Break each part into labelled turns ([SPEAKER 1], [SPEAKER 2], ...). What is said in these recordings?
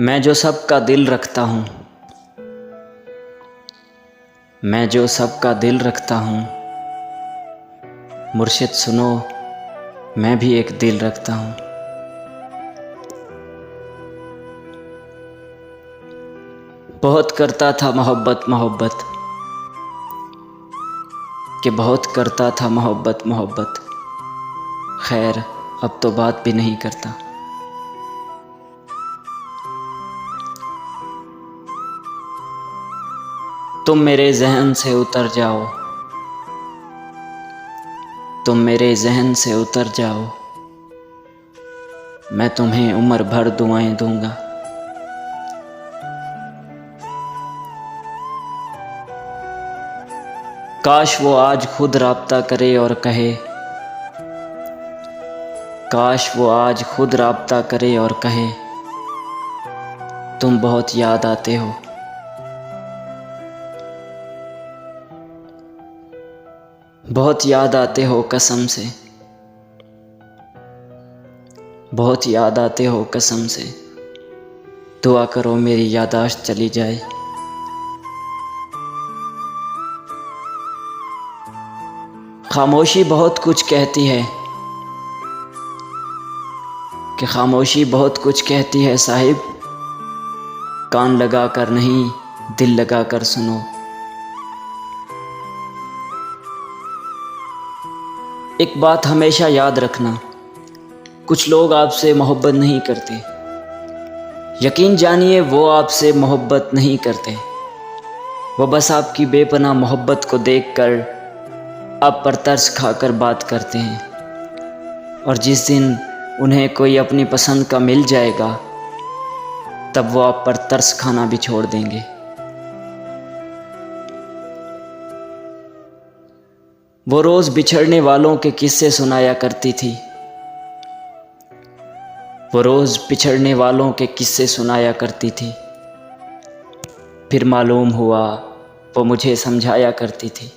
[SPEAKER 1] मैं जो सबका दिल रखता हूँ, मैं जो सबका दिल रखता हूँ, मुर्शिद सुनो मैं भी एक दिल रखता हूँ। बहुत करता था मोहब्बत मोहब्बत, कि बहुत करता था मोहब्बत मोहब्बत, खैर अब तो बात भी नहीं करता। तुम मेरे जहन से उतर जाओ, तुम मेरे जहन से उतर जाओ, मैं तुम्हें उम्र भर दुआएं दूंगा। काश वो आज खुद राब्ता करे और कहे, काश वो आज खुद राब्ता करे और कहे, तुम बहुत याद आते हो। बहुत याद आते हो कसम से, बहुत याद आते हो कसम से, दुआ करो मेरी यादाश्त चली जाए। खामोशी बहुत कुछ कहती है, कि खामोशी बहुत कुछ कहती है साहिब, कान लगा कर नहीं दिल लगा कर सुनो। एक बात हमेशा याद रखना, कुछ लोग आपसे मोहब्बत नहीं करते, यकीन जानिए वो आपसे मोहब्बत नहीं करते। वो बस आपकी बेपनाह मोहब्बत को देखकर आप पर तरस खाकर बात करते हैं, और जिस दिन उन्हें कोई अपनी पसंद का मिल जाएगा तब वो आप पर तरस खाना भी छोड़ देंगे। वो रोज़ बिछड़ने वालों के किस्से सुनाया करती थी, वो रोज़ बिछड़ने वालों के किस्से सुनाया करती थी, फिर मालूम हुआ वो मुझे समझाया करती थी।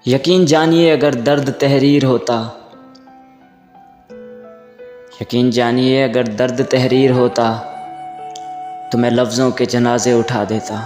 [SPEAKER 1] यकीन जानिए अगर दर्द तहरीर होता, यकीन जानिए अगर दर्द तहरीर होता तो मैं लफ्ज़ों के जनाजे उठा देता।